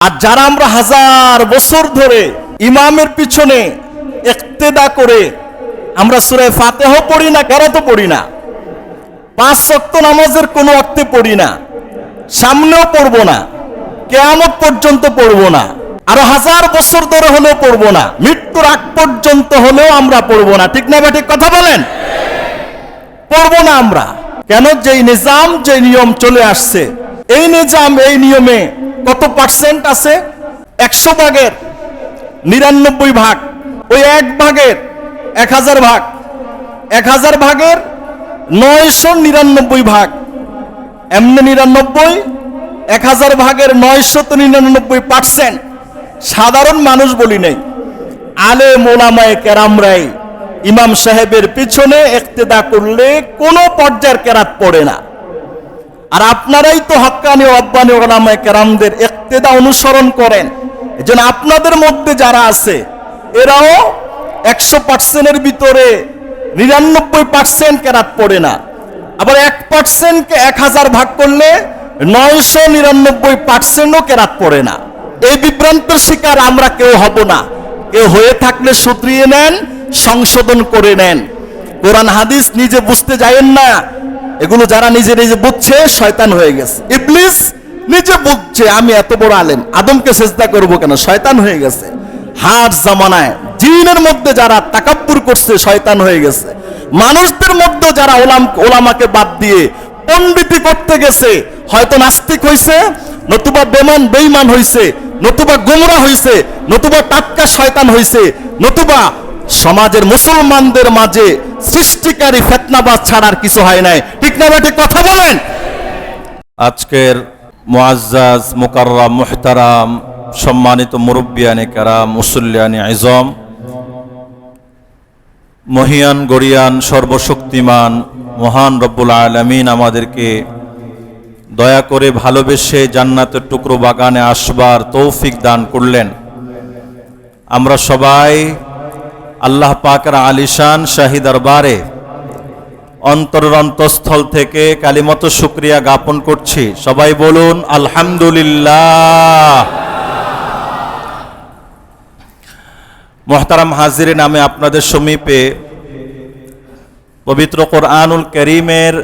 আর যারা আমরা হাজার বছর ধরে ইমামের পিছনে ইক্তেদা করে আমরা সূরা ফাতিহা পড়ি না, কেরাতও পড়ি না, 5 ওয়াক্ত নামাজের কোনো ওয়াক্তে পড়ি না, সামনেও পড়বো না, কিয়ামত পর্যন্ত পড়বো না, আরো হাজার বছর ধরে হলেও পড়বো না, মৃত্যুর আগ পর্যন্ত হলেও আমরা পড়বো না। ঠিক না বা ঠিক কথা বলেন? পড়বো না আমরা। কেন? যেই নিজাম, যে নিয়ম চলে আসছে, এই নিজাম, এই নিয়মে কত পার্সেন্ট আছে? 100 ভাগের 99 ভাগ, ওই 1 ভাগের 1000 ভাগ, 1000 ভাগের 999 ভাগ, এমনি 99, 1000 ভাগের 999%। সাধারণ মানুষ বলি নাই, আলেম ওলামায়ে কেরামরাই ইমাম সাহেবের পিছনে ইক্তেদা করলে কোনো পর্যায়ের কেরাত পড়ে না। আর আপনারাই তো হক্কানি ও আব্বানি ওলামায়ে কেরামদের ইক্তেদা অনুসরণ করেন। এজন্য আপনাদের মধ্যে যারা আছে এরাও 100%-এর ভিতরে 99% কেরাত পড়ে না। আবার 1%কে 1000 ভাগ করলে 999%ও কেরাত পড়ে না। এই বিভ্রান্তের শিকার আমরা কেউ হব না। কেউ হয়ে থাকলে শুধরিয়ে নেন, সংশোধন করে নেন। কোরআন হাদিস নিজে বুঝতে যায়েন না। এগুলো যারা নিজে নিজে বুঝছে শয়তান হয়ে গেছে। ইবলিস নিজে বুঝছে আমি এত বড় আলেম, আদমকে সেজদা করব কেন? শয়তান হয়ে গেছে। হার জামানায় জিনের মধ্যে যারা তাকাব্বুর করছে শয়তান হয়ে গেছে। মানুষদের মধ্যে যারা ওলামাকে বাদ দিয়ে পণ্ডিতি করতে গেছে, হয়তো নাস্তিক হইছে, নতুবা বেঈমান হইছে, নতুবা গোমরা হইছে, নতুবা টাটকা শয়তান হইছে, নতুবা সমাজের মুসলমানদের মাঝে সৃষ্টিকারী ফিতনাবাজ ছাড়ার কিছু হয় নাই। ঠিক না ঠিক কথা বলেন? আজকের মুআজ্জাজ মুকাররাম মুহতারাম সম্মানিত মুরব্বিয়ানে কেরাম, মুসল্লিয়ানে আযম, মহিয়ান গরিয়ান সর্বশক্তিমান মহান রব্বুল আলামিন আমাদেরকে দয়া করে ভালোবেসে জান্নাতের টুকরো বাগানে আসবার তৌফিক দান করলেন। আমরা সবাই আল্লাহ পাকের আলিশান শাহী দরবারে অন্তরের অন্তঃস্থল থেকে কালিমত শুকরিয়া জ্ঞাপন করছি। সবাই বলুন আলহামদুলিল্লাহ। মুহতারাম হাজিরিন, আমি আপনাদের সমীপে পবিত্র কোরআনুল কারীমের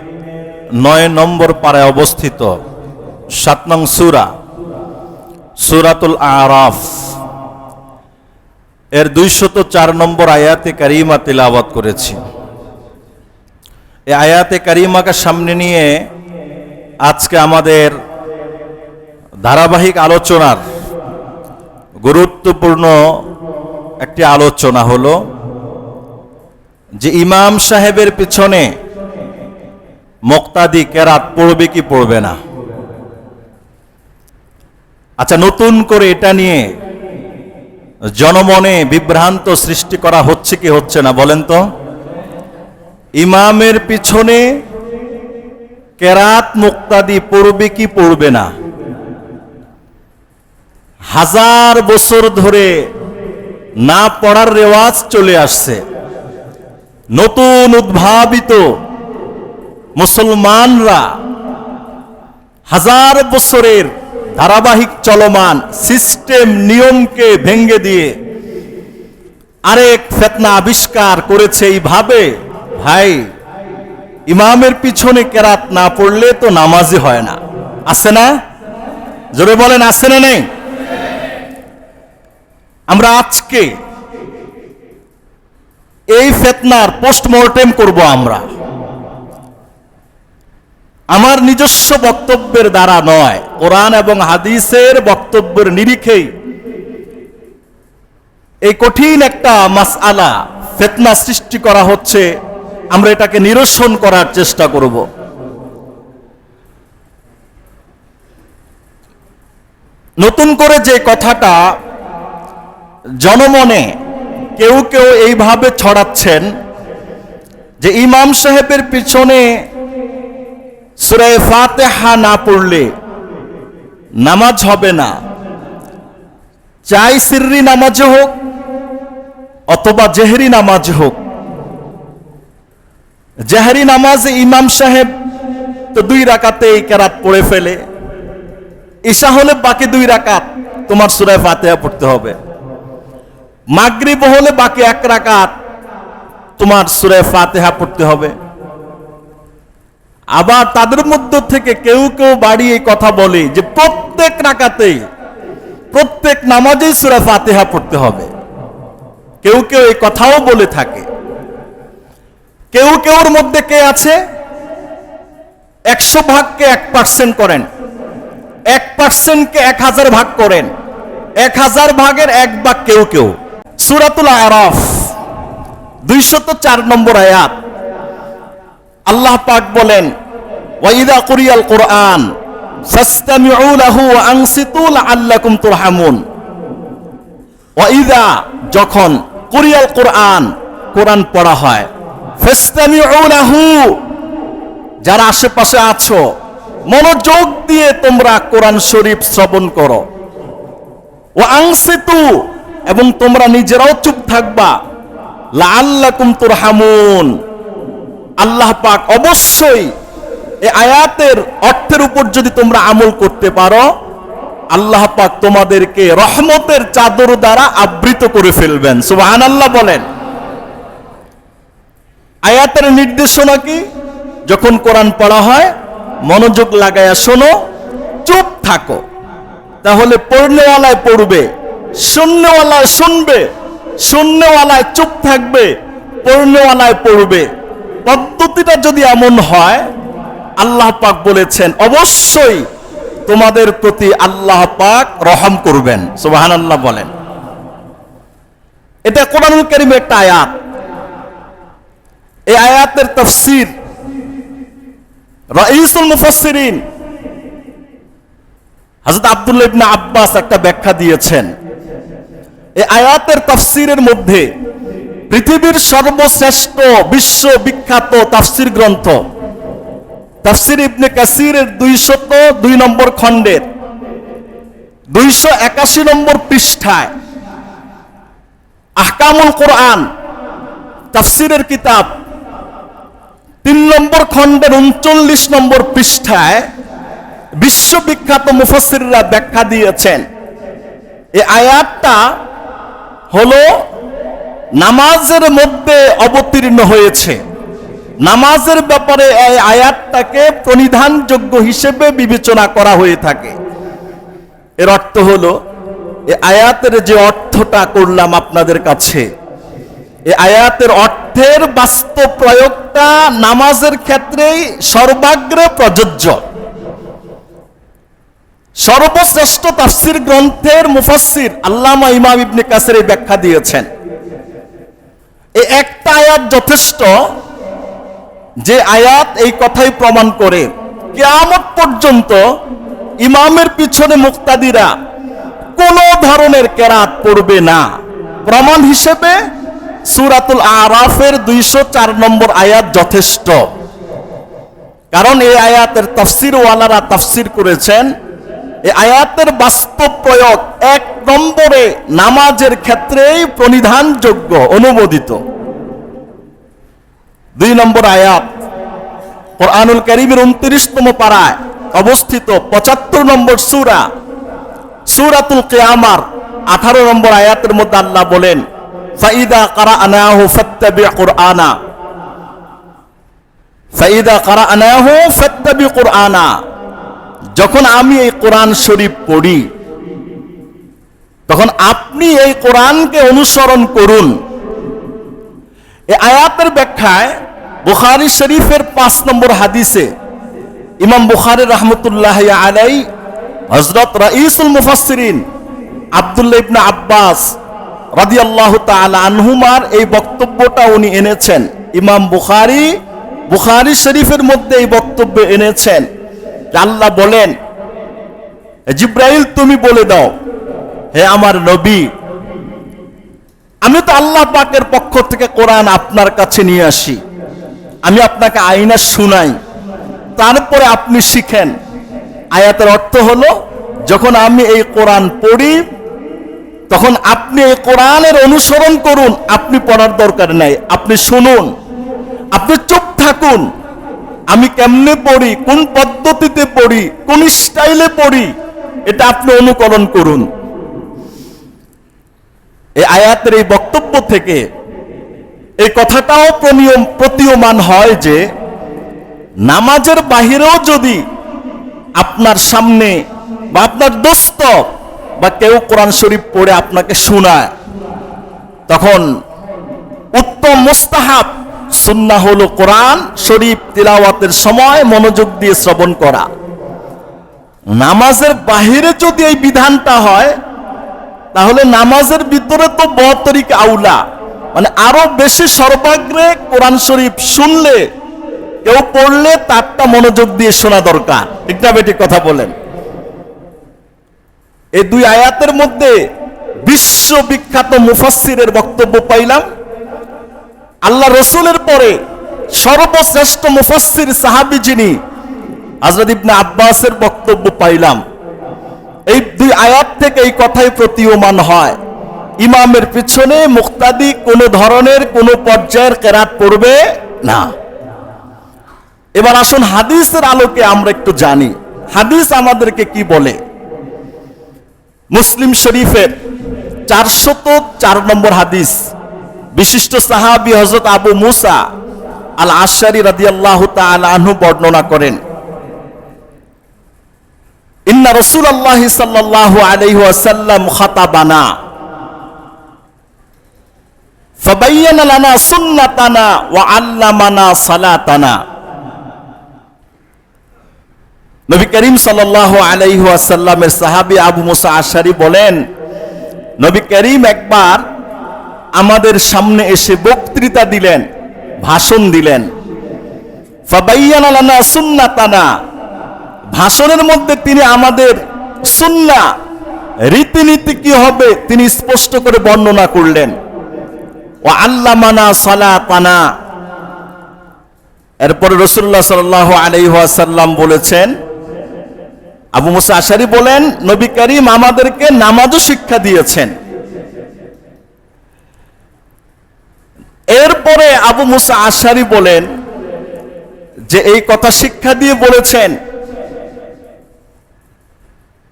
9 নম্বর পারায় অবস্থিত 7 নং সূরাতুল আরাফ এর 204 নম্বর আয়াতে কারিমা তিলাওয়াত করেছি। এই আয়াতে কারিমাকে সামনে নিয়ে আজকে আমাদের ধারাবাহিক আলোচনার গুরুত্বপূর্ণ একটি আলোচনা হলো যে ইমাম সাহেবের পিছনে মুক্তাদি কেরাত পড়বে কি পড়বে না। আচ্ছা, নতুন করে এটা নিয়ে জনমনে বিভ্রান্ত সৃষ্টি করা হচ্ছে কি হচ্ছে না বলেন তো? ইমামের পিছনে কেরাত মুক্তাদি পড়বে কি পড়বে না? হাজার বছর ধরে না পড়ার রেওয়াজ চলে আসছে। নতুন উদ্ভাবিত মুসলমানরা হাজার বছরের ধারাবাহিক চলমান সিস্টেম নিয়মকে ভেঙে দিয়ে আরেক ফিতনা আবিষ্কার করেছে। এইভাবে ভাই, ইমামের পিছনে কেরাত না পড়লে তো নামাজই হয় না। আছে না? জোরে বলেন, আছে না নেই? আমরা আজকে এই ফিতনার পোস্টমর্টেম করব। আমরা আমার নিজস্ব বক্তব্যের দ্বারা নয়, কোরআন এবং হাদিসের বক্তব্যের নিরিখেই এই কঠিন একটা মাসআলা ফিতনা সৃষ্টি করা হচ্ছে। আমরা এটাকে নিরসন করার চেষ্টা করব। নতুন করে যে কথাটা জনমনে কেউ কেউ এইভাবে ছড়াচ্ছেন যে ইমাম সাহেবের পিছনে সূরা ফাতিহা না পড়লে নামাজ হবে না, চাই সিররি নামাজ হোক অথবা জেহরি নামাজ হোক। জেহরি নামাজে ইমাম সাহেব তো 2 রাকাতেই কেরাত পড়ে ফেলে, ইশা হলে বাকি 2 রাকাত তোমার সূরা ফাতিহা পড়তে হবে। মাগরিব হলে বাকি 1 রাকাত তোমার সূরা ফাতিহা পড়তে হবে। আবার তাদের মধ্য থেকে কেউ কেউ বাড়িয়ে কথা বলে যে প্রত্যেক রাকাতেই, প্রত্যেক নামাজেই সূরা ফাতিহা পড়তে হবে। কেউ কেউ এই কথাও বলে থাকে। কেউ কেউর মধ্যে কে আছে 100 ভাগকে 1% করেন, 1%কে 1000 ভাগ করেন, 1000 ভাগের 1 ভাগ কেউ কেউ। সূরাতুল আরাফ 204 নম্বর আয়াত আল্লাহ পাক বলেন, ওয়াইদা কুরিয়াল কুরআন ফাসতামিউ লাহু ওয়া আনসিতু লাআল্লাকুম তুরহামুন। ওয়াইদা যখন কুরিয়াল কুরআন, কোরআন পড়া হয়, ফাসতামিউ লাহু যারা আশেপাশে আছো মনোযোগ দিয়ে তোমরা কোরআন শরীফ শ্রবণ করো। ওয়া আনসিতু এবং তোমরা নিজেরাও চুপ থাকবা। লাআল্লাকুম তুরহামুন, আল্লাহ পাক অবশ্যই এই আয়াতের অর্থের উপর যদি তোমরা আমল করতে পারো, আল্লাহ পাক তোমাদেরকে রহমতের চাদর দ্বারা আবৃত করে ফেলবেন। সুবহানাল্লাহ বলেন। আয়াতের নির্দেশনা কি? যখন কোরআন পড়া হয় মনোযোগ লাগায়া শোনো, চুপ থাকো। তাহলে পড়নেওয়ালায় পড়বে, শুননেওয়ালায় শুনবে, শুননেওয়ালায় চুপ থাকবে, পড়নেওয়ালায় পড়বে। পদ্ধতিটা যদি এমন হয়, আল্লাহ পাক বলেছেন অবশ্যই তোমাদের প্রতি আল্লাহ পাক রহম করবেন। সুবহানাল্লাহ বলেন। এটা কোরআনুল কারীমের একটা আয়াত। এই আয়াতের তাফসীর রাইসুল মুফাসসিরিন হযরত আব্দুল্লাহ ইবনে আব্বাস একটা ব্যাখ্যা দিয়েছেন। এই আয়াতের তাফসীরের মধ্যে পৃথিবীর সর্বশ্রেষ্ঠ বিশ্ববিখ্যাত তাফসীর গ্রন্থ তাফসীর ইবনে কাসিরের 202 নম্বর খণ্ডের 281 নম্বর পৃষ্ঠায় আহকামুল কোরআন তাফসীরের কিতাব 3 নম্বর খণ্ডের 39 নম্বর পৃষ্ঠায় বিশ্ববিখ্যাত মুফাসসিররা ব্যাখ্যা দিয়েছেন। এই আয়াতটা হলো নামাজের মধ্যে অবতীর্ণ হয়েছে। নামাজের ব্যাপারে এই আয়াতটাকে প্রণিধানযোগ্য হিসেবে বিবেচনা করা হয়ে থাকে। এর অর্থ হলো, এই আয়াতের যে অর্থটা করলাম আপনাদের কাছে, এই আয়াতের অর্থের বাস্তব প্রয়োগটা নামাজের ক্ষেত্রেই সর্বাগ্রে প্রযোজ্য। সর্বশ্রেষ্ঠ তাফসীর গ্রন্থের মুফাসসির আল্লামা ইমাম ইবনে কাসির এই ব্যাখ্যা দিয়েছেন। এই একটা আয়াত যথেষ্ট, যে আয়াত এই কথাই প্রমাণ করে কিয়ামত পর্যন্ত ইমামের পিছনে মুক্তাদিরা কোন ধরনের কেরাত পড়বে না। প্রমাণ হিসেবে সূরাতুল আরাফের 204 নম্বর আয়াত যথেষ্ট। কারণ এই আয়াতের তাফসীর ওয়ালারা তাফসীর করেছেন, এই আয়াতের বাস্তব প্রয়োগ 1 নম্বরে নামাজের ক্ষেত্রেই প্রণিধানযোগ্য, অনুমোদিত। 2 নম্বর আয়াত কোরআনুল কারীমের 29তম পারায় অবস্থিত 75 নম্বর সূরা সূরাতুল কিয়ামার 18 নম্বর আয়াতের মধ্যে আল্লাহ বলেন, ফাইদা কারানাহু ফাত্তাবি কুরআনা, ফাইদা কারানাহু ফাত্তাবি কুরআনা, যখন আমি এই কোরআন শরীফ পড়ি তখন আপনি এই কোরআনকে অনুসরণ করুন। এই আয়াতের ব্যাখ্যায় বুখারী শরীফের 5 নম্বর হাদিসে ইমাম বুখারী রাহমাতুল্লাহি আলাইহি হযরত রাইসুল মুফাসসিরিন আব্দুল্লাহ ইবনে আব্বাস রাদিয়াল্লাহু তাআলা আনহুমার এই বক্তব্যটা উনি এনেছেন। ইমাম বুখারী শরীফের মধ্যে এই বক্তব্য এনেছেন। আল্লাহ বলেন, জিব্রাইল তুমি বলে দাও, হে আমার নবী, আমি তো আল্লাহ পাকের পক্ষ থেকে কোরআন আপনার কাছে নিয়ে আসি, আমি আপনাকে আইনা শুনাই, তারপরে আপনি শিখেন। আয়াতের অর্থ হলো, যখন আমি এই কোরআন পড়ি তখন আপনি এই কোরআনের অনুসরণ করুন। আপনি পড়ার দরকার নাই, আপনি শুনুন, আপনি চুপ থাকুন। আমি কেমনে পড়ি, কোন পদ্ধতিতে পড়ি, কোন স্টাইলে পড়ি, এটা আপনি অনুকরণ করুন। এই আয়াতের এই বক্তব্য থেকে এই কথাটাও প্রতীয়মান হয় যে নামাজের বাহিরেও যদি আপনার সামনে বা আপনার দোস্ত বা কেউ কোরআন শরীফ পড়ে আপনাকে শোনায়, তখন উত্তম মুস্তাহাব সুন্নাহ হলো কোরআন শরীফ তিলাওয়াতের সময় মনোযোগ দিয়ে শ্রবণ করা। নামাজের বাহিরে যদি এই বিধানটা হয়, তাহলে নামাজের ভিতরে তো বহতরিক আউলা, মানে আরো বেশি সর্বাগ্রে কোরআন শরীফ শুনলে, কেউ পড়লে তারটা মনোযোগ দিয়ে শোনা দরকার। ঠিক না বেঠিক কথা বলেন? এই দুই আয়াতের মধ্যে বিশ্ববিখ্যাত মুফাসসিরের বক্তব্য পাইলাম। আল্লাহ রসুলের পরে সর্বশ্রেষ্ঠ মুফাসসির সাহাবী যিনি, হযরত ইবনে আব্বাসের বক্তব্য পাইলাম। এই দুই আয়াত থেকে এই কথাই প্রতীয়মান হয়, ইমামের পিছনে মুক্তাদি কোন ধরনের কোন পর্যায়ের কেরাত পড়বে না। এবার আসুন হাদিসের আলোকে আমরা একটু জানি, হাদিস আমাদেরকে কি বলে। মুসলিম শরীফের 404 নম্বর হাদিস, বিশিষ্ট সাহাবী হযরত আবু মুসা আল আশআরী রাদিয়াল্লাহু তাআলা আনহু বর্ণনা করেন, ইন্না রাসূলুল্লাহ সাল্লাল্লাহু আলাইহি ওয়াসাল্লাম খাতাবানা ফাবায়্যানা লানা সুন্নাতানা ওয়া আল্লামানা সালাতানা। নবী করিম সাল্লাল্লাহু আলাইহি ওয়াসাল্লামের সাহাবী আবু মুসা আশআরী বলেন, নবী করিম একবার আমাদের সামনে এসে বক্তৃতা দিলেন, ভাষণ দিলেন। ফাবায়্যানা লানা সুন্নাতানা, ভাষণের মধ্যে তিনি আমাদের সুন্নাহ রীতিনীতি কি হবে তিনি স্পষ্ট করে বর্ণনা করলেন। ওয়া আল্লামানা সালাতানা, এরপরে রাসূলুল্লাহ সাল্লাল্লাহু আলাইহি ওয়াসাল্লাম বলেছেন, আবু মুসা আশআরী বলেন, নবী করিম আমাদেরকে নামাজও শিক্ষা দিয়েছেন। এরপরে আবু মুসা আশআরী বলেন যে এই কথা শিক্ষা দিয়ে বলেছেন,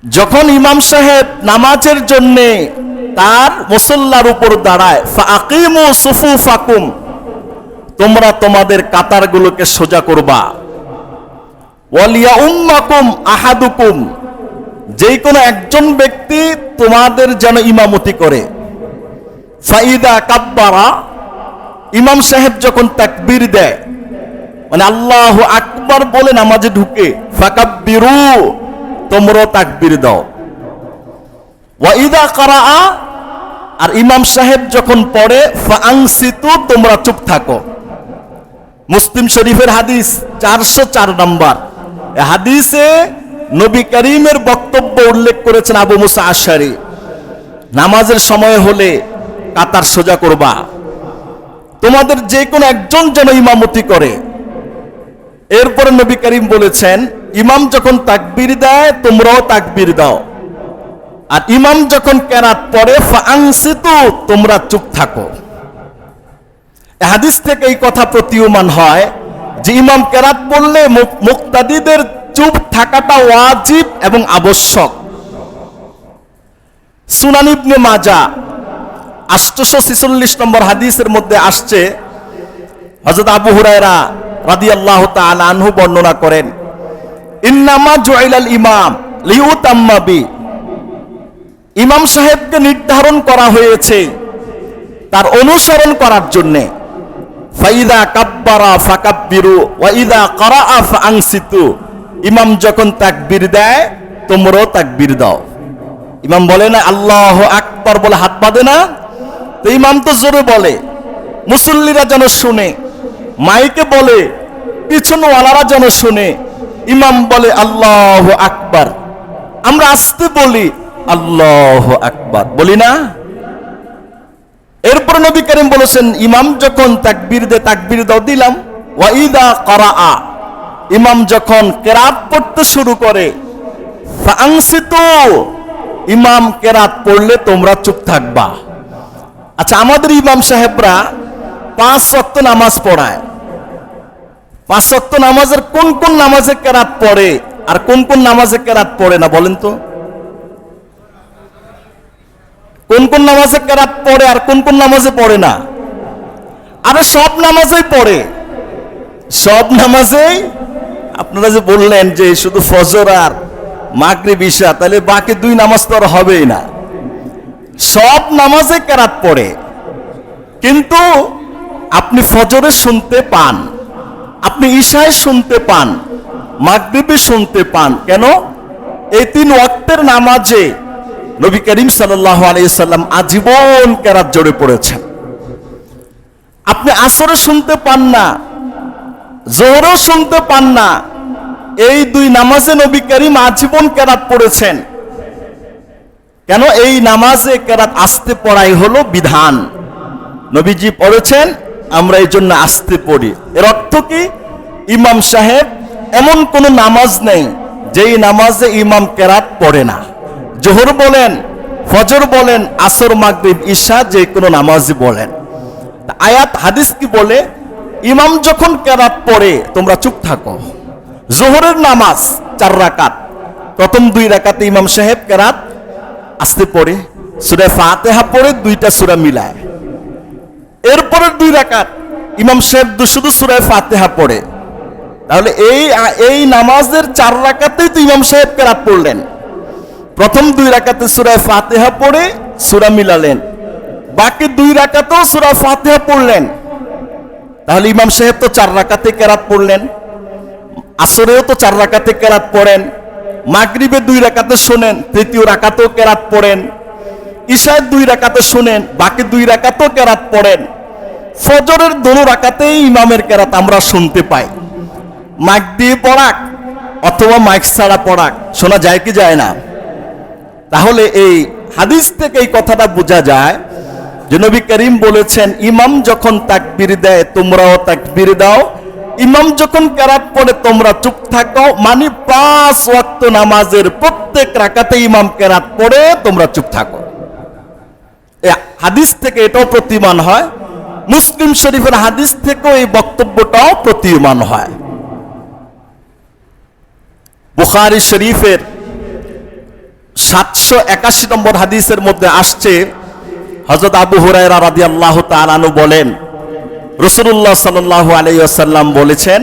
যখন ইমাম সাহেব নামাজের জন্য তার মুসল্লার উপর দাঁড়ায়, ফাআকিমু সুফুফাকুম, তোমরা তোমাদের কাতারগুলোকে সোজা করবা। ওয়ালিয়াউম্মাকুম আহাদুকুম, যেই কোনো একজন ব্যক্তি তোমাদের যেন ইমামতি করে। ফাইদা কাব্বারা, ইমাম সাহেব যখন তাকবীর দেয়, মানে আল্লাহু আকবার বলে নামাজে ঢুকে, ফাকাব্বিরু, তোমরাও তাকবীর দাও। ওয়াইদা কারাআ, আর ইমাম সাহেব যখন পড়ে, ফাআনসিতু, তোমরা চুপ থাকো। মুসলিম শরীফের হাদিস 404 নম্বর। এই হাদিসে নবী করিমের বক্তব্য উল্লেখ করেছেন আবু মুসা আশআরী, নামাজের সময় হলে কাতার সোজা করবা, তোমাদের যে কোনো একজন যেন ইমামতি করে। এরপরে নবী করিম বলেছেন, ইমাম যখন তাকবীর দেয় তোমরাও তাকবীর দাও, আর ইমাম যখন কেরাত পড়ে, ফাআনসিতু, তোমরা চুপ থাকো। এই হাদিস থেকে এই কথা প্রতীয়মান হয় যে ইমাম কেরাত পড়লে মুক্তাদিদের চুপ থাকাটা ওয়াজিব এবং আবশ্যক। সুনান ইবনে মাজাহ 846 নম্বর হাদিসের মধ্যে আসছে, হযরত আবু হুরায়রা রাদিয়াল্লাহু তাআলা আনহু বর্ণনা করেন, ইন্নামা জুইলাল ইমাম লিউতাম্মা বি, ইমাম সাহেবকে নির্ধারণ করা হয়েছে তার অনুসরণ করার জন্য। ফাইদা কাব্বারা ফাকাব্বিরু ওয়া ইদা কারাআ ফাআনসিতু, ইমাম যখন তাকবীর দেয় তোমরাও তাকবীর দাও। ইমাম বলে না আল্লাহু আকবার বলে হাত বাঁধে না, তো ইমাম তো জোরে বলে, মুসল্লিরা যেন শুনে, মাইকে বলে পিছনওয়ালারা যেন শুনে। ইমাম বলে আল্লাহু আকবার, আমরা আস্তে বলি আল্লাহু আকবার, বলি না? এরপর নবী করিম বলেছেন, ইমাম যখন তাকবীর দেয় তাকবীর দাও, দিলাম। ওয়া ইদা কারাআ, ইমাম যখন কেরাত পড়তে শুরু করে, ফাআনসিতু, ইমাম কেরাত পড়লে তোমরা চুপ থাকবা। আচ্ছা, আমাদের ইমাম সাহেবরা 5 ওয়াক্ত নামাজ পড়ায়, 5 ওয়াক্ত নামাজের কোন কোন নামাজে কেরাত পড়ে আর কোন কোন নামাজে কেরাত পড়ে না বলেন তো? কোন কোন নামাজে কেরাত পড়ে আর কোন কোন নামাজে পড়ে না? আরে সব নামাজেই পড়ে, সব নামাজেই। আপনারা যে বললেন যে শুধু ফজর আর মাগরিব ইশা, তাহলে বাকি দুই নামাজ তো আর হবেই না। সব নামাজে কেরাত পড়ে, কিন্তু আপনি ফজরে শুনতে পান, আপনি ইশায় শুনতে পান, মাগরিবে শুনতে পান। কেন? এই 3 ওয়াক্তের নামাজে নবী করিম সাল্লাল্লাহু আলাইহি সাল্লাম আজীবন কেরাত জোরে পড়েছেন। আপনি আসরে শুনতে পান না, জোহরেও শুনতে পান না, এই 2 নামাজে নবী করিম আজীবন কেরাত পড়েছেন। কেন? এই নামাজে কেরাত আস্তে পড়াই হলো বিধান, নবীজি পড়েছেন, আমরা এই জন্য আস্তে পড়ি। এর অর্থ কি? ইমাম সাহেব এমন কোন নামাজ নেই যেই নামাজে ইমাম কেরাত পড়ে না। জোহর বলেন, ফজর বলেন, আসর, মাগরিব, ঈশা, যে কোনো নামাজই বলেন। আয়াত হাদিস কি বলে? ইমাম যখন কেরাত পড়ে তোমরা চুপ থাকো। জোহরের নামাজ 4 রাকাত, প্রথম 2 রাকাতে ইমাম সাহেব কেরাত আস্তে পড়ে, সূরা ফাতিহা পড়ে 2টা সূরা মিলায়। এরপরের 2 রাকাত ইমাম সাহেব শুধু সূরা ফাতিহা পড়ে। তাহলে এই নামাজের 4 রাকাতেই তো ইমাম সাহেব কেরাত পড়লেন। প্রথম 2 রাকাতে সূরা ফাতিহা পড়ে সূরা মিলালেন, বাকি 2 রাকাতেও সূরা ফাতিহা পড়লেন। তাহলে ইমাম সাহেব তো 4 রাকাতে কেরাত পড়লেন। আসরেও তো 4 রাকাতে কেরাত পড়েন, মাগরিবে 2 রাকাতে শোনেন, তৃতীয় রাকাতেও কেরাত পড়েন, ঈশায় 2 রাকাতে শোনেন, বাকি 2 রাকাতেও কেরাত পড়েন। ফজরের 2 রাকাতেই ইমামের কেরাত আমরা শুনতে পাই। মাইক দিয়ে পড়াক অথবা মাইক ছাড়া পড়াক, শোনা যায় কি যায় না? তাহলে এই হাদিস থেকে এই কথাটা বোঝা যায় যে নবী করিম বলেছেন, ইমাম যখন তাকবীর দেয় তোমরাও তাকবীর দাও, ইমাম যখন কেরাত পড়ে তোমরা চুপ থাকো। মানে 5 ওয়াক্ত নামাজের প্রত্যেক রাকাতে ইমাম কেরাত পড়ে, তোমরা চুপ থাকো। এই হাদিস থেকে এটাও প্রতীয়মান হয়, মুসলিম শরীফের হাদিস থেকেও এই বক্তব্যটাও প্রতীয়মান হয়। বুখারী শরীফের 781 নম্বর হাদিসের মধ্যে আসছে, হযরত আবু হুরায়রা রাদিয়াল্লাহু তাআলা আনহু বলেন, রাসূলুল্লাহ সাল্লাল্লাহু আলাইহি ওয়াসাল্লাম বলেছেন,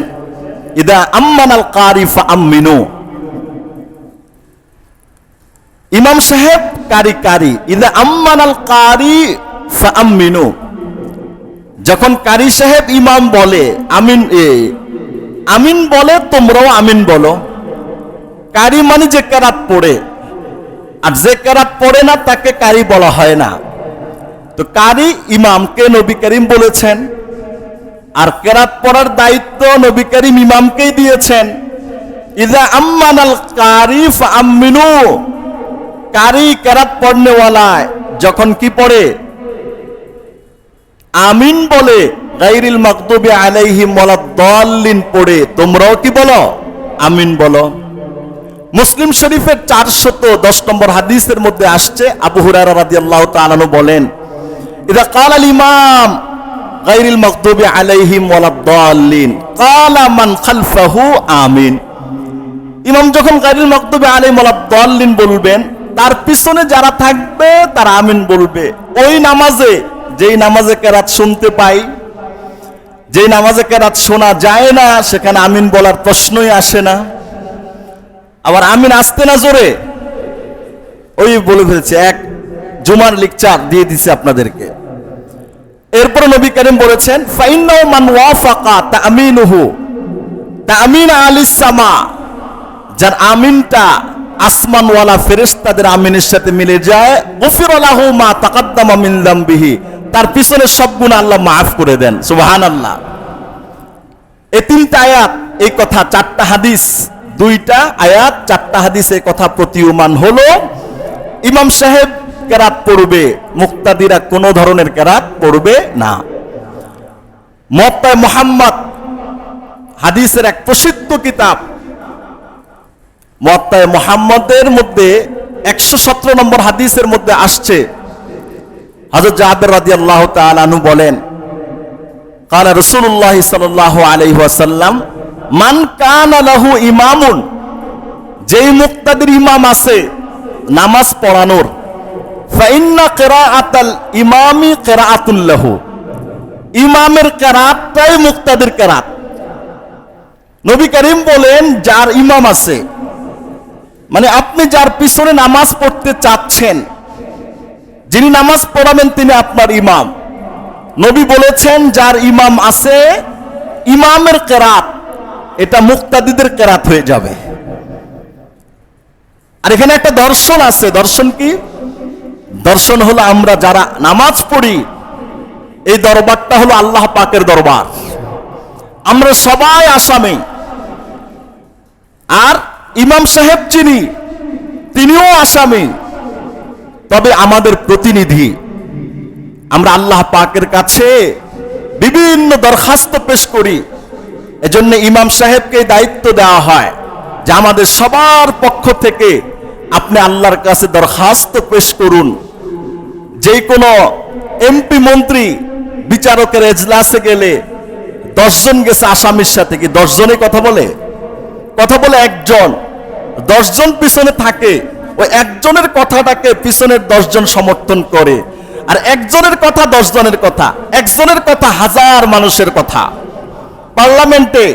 ইদা আম্মানাল কারি ফাআমিনু। ইমাম সাহেব কারি, ইদা আম্মানাল কারি ফাআমিনু। যখন কারি সাহেব ইমাম বলে আমিন, আমিন বলে তোমরাও আমিন বলো। কারি মানে যে কেরাত পড়ে, আর যে কেরাত পড়ে না তাকে কারি বলা হয় না। তো কারি ইমামকে নবী করিম বলেছেন, আর কেরাত পড়ার দায়িত্ব নবী করিম ইমামকেই দিয়েছেন। ইযা আম্মানাল কারি ফাআমিনু। কারি কেরাত পড়নেওয়ালা যখন কি পড়ে আমিন বলে, গায়রিল মাগদুবি আলাইহিম ওয়ালাদ-দাল্লিন পড়ে, তোমরাও কি বলো? আমিন বলো। মুসলিম শরীফের 410 নম্বর হাদিসের মধ্যে আসছে, আবু হুরায়রা রাদিয়াল্লাহু তাআলা আনহু বলেন, ইযা ক্বালাল ইমাম গায়রিল মাগদুবি আলাইহিম ওয়ালাদ-দাল্লিন ক্বালা মান খালফাহু আমিন। ইমাম যখন গায়রিল মাগদুবি আলাইহিম ওয়ালাদ-দাল্লিন বলবেন, তার পিছনে যারা থাকবে তারা আমিন বলবে। ওই নামাজে, যেই নামাজে কেরাত শুনতে পাই, যেই নামাজে কেরাত শোনা যায় না, সেখানে আমিন বলার প্রশ্নই আসে না। আবার আমিন আসতে না জোরে, ওই বলে ফেলছে, এক জুমার লেকচার দিয়ে দিছে আপনাদেরকে। এরপর নবী করিম বলেছেন, ফাইন্নাহু মান ওয়াফাকা তামিনুহু তামিন আলিস সামা। যার আমিনটা আসমানওয়ালা ফেরেশতাদের আমিনের সাথে মিলে যায়, গুফিরা লাহু মা তাকাদ্দামা মিন যামবিহি। তার পিছনে সব গুনাহ আল্লাহ মাফ করে দেন। সুবহানাল্লাহ। এই 3টা আয়াত, এই কথা 4টা হাদিস, 2টা আয়াত 4টা হাদিসে কথা প্রতীয়মান হলো ইমাম সাহেব কেরাত পড়বে, মুক্তাদিরা কোনো ধরনের কেরাত পড়বে না। মুওয়াত্তা মুহাম্মদ হাদিসের এক প্রসিদ্ধ কিতাব, মুওয়াত্তা মুহাম্মদের মধ্যে 117 নম্বর হাদিসের মধ্যে আসছে, হযরত জাবের রাদিয়াল্লাহু তাআলা আনহু বলেন, ক্বালা রাসূলুল্লাহ সাল্লাল্লাহু আলাইহি ওয়াসাল্লাম, মান কানা লাহু ইমামুন। যেই মুক্তাদির ইমাম আছে নামাজ পড়ানোর, ফাইন্না কিরাআতাল ইমামি কিরাআতুল লাহু, ইমামের কিরাআতটাই মুক্তাদির কিরাআত। নবী করিম বলেন, যার ইমাম আছে, মানে আপনি যার পিছনে নামাজ পড়তে চাচ্ছেন, যিনি নামাজ পড়াবেন তিনি আপনার ইমাম। নবী বলেছেন, যার ইমাম আছে, ইমামের কিরাআত এটা মুক্তাদিদের কিরাআত হয়ে যাবে। আর এখানে একটা দর্শন আছে। দর্শন কি? দর্শন হলো আমরা যারা নামাজ পড়ি, এই দরবারটা হলো আল্লাহ পাকের দরবার। আমরা সবাই আসামি। আর ইমাম সাহেব যিনি, তিনিও আসামি, তবে আমাদের প্রতিনিধি। আমরা আল্লাহ পাকের কাছে বিভিন্ন দরখাস্ত পেশ করি। এজন্য ইমাম সাহেবকে দায়িত্ব দেওয়া হয় যে আমাদের সবার পক্ষ থেকে আপনি আল্লাহর কাছে দরখাস্ত পেশ করুন। যে কোনো এমপি মন্ত্রী বিচারকের এজলাসে গেলে 10 জন গেছে আসামির সাথে, কি 10 জনই কথা বলে? কথা বলে একজন। 10 জন পিছনে থাকে, ওই একজনের কথাটাকে পিছনের 10 জন সমর্থন করে। আর একজনের কথা 10 জনের কথা, একজনের কথা 1000 মানুষের কথা। পার্লামেন্টে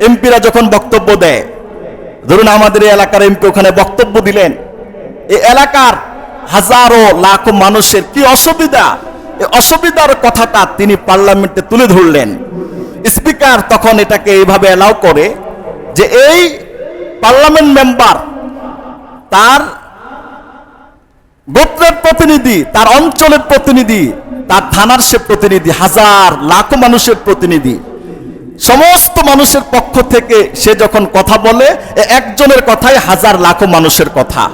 এমপিরা যখন বক্তব্য দেয়, ধরুন আমাদের এই এলাকার এমপি ওখানে বক্তব্য দিলেন, এই এলাকার হাজারো লাখো মানুষের কি অসুবিধা, এই অসুবিধার কথাটা তিনি পার্লামেন্টে তুলে ধরলেন। স্পিকার তখন এটাকে এইভাবে অ্যালাউ করে যে এই পার্লামেন্ট মেম্বার তার গোত্রের প্রতিনিধি, তার অঞ্চলের প্রতিনিধি, তার থানার সে প্রতিনিধি, হাজার লাখো মানুষের প্রতিনিধি, সমস্ত মানুষের পক্ষ থেকে সে যখন কথা বলে, একজনের কথাই হাজার লাখো মানুষের কথা।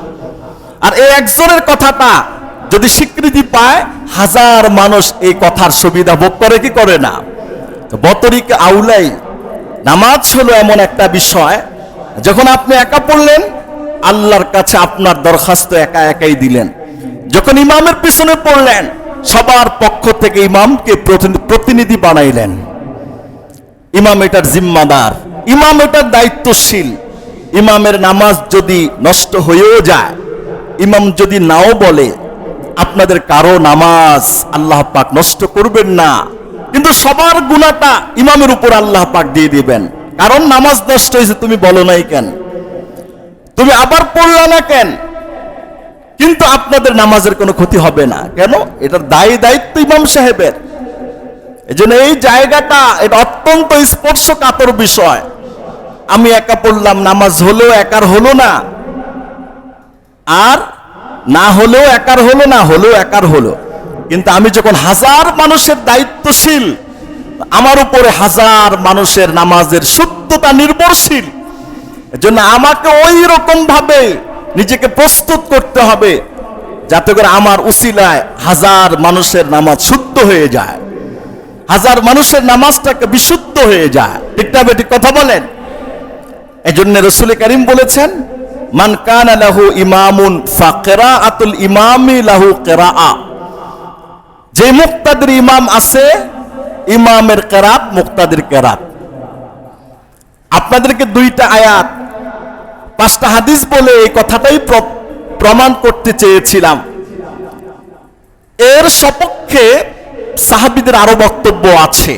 আর এই একজনের কথাটা যদি স্বীকৃতি পায়, হাজার মানুষ এই কথার সুবিধা ভোগ করে কি করে না? বতরিকে আউলাই নামাজ হলো এমন একটা বিষয়, যখন আপনি একা পড়লেন আল্লাহর কাছে আপনার দরখাস্ত একা একাই দিলেন। যখন ইমামের পিছনে পড়লেন সবার পক্ষ থেকে ইমামকে প্রতিনিধি বানাইলেন। ইমাম এটার জিম্মাদার, ইমাম এটার দায়িত্বশীল। ইমামের নামাজ যদি নষ্ট হয়েও যায়, ইমাম যদি নাও বলে আপনাদের কারো নামাজ আল্লাহ পাক নষ্ট করবেন না, কিন্তু সবার গুনাহটা ইমামের উপর আল্লাহ পাক দিয়ে দিবেন। কারণ নামাজ নষ্ট হয়েছে, তুমি বলো নাই কেন, তুমি আবার পড়লা না কেন, কিন্তু আপনাদের নামাজের কোনো ক্ষতি হবে না। কেন? এটার দায়িত্ব ইমাম সাহেবের। এজন্য এই জায়গাটা এটা অত্যন্ত স্পর্শকাতর বিষয়। আমি একা পড়লাম, নামাজ হলেও একার হলো না, আর না হলেও একার হলো, না হলেও একার হলো। কিন্তু আমি যখন হাজার মানুষের দায়িত্বশীল, আমার উপরে হাজার মানুষের নামাজের শুদ্ধতা নির্ভরশীল। এজন্য আমাকে ওই রকম ভাবে নিজেকে প্রস্তুত করতে হবে যাতে করে আমার উসিলায় হাজার মানুষের নামাজ শুদ্ধ হয়ে যায়, হাজার মানুষের নামাজটাকে বিশুদ্ধ হয়ে যায়। ঠিক না বেঠিক কথা বলেন? এজন্য রাসূল কারীম বলেছেন, মান কানা লাহু ইমামুন ফাকিরাআতুল ইমামি লাহু কিরাআ। যে মুক্তাদির ইমাম আছে, ইমামের কিরাত মুক্তাদির কিরাত। আপনাদেরকে 2টা আয়াত 5টা হাদিস বলে এই কথাটাই প্রমাণ করতে চেয়েছিলাম। এর সপক্ষে সাহাবীদের আরো বক্তব্য আছে,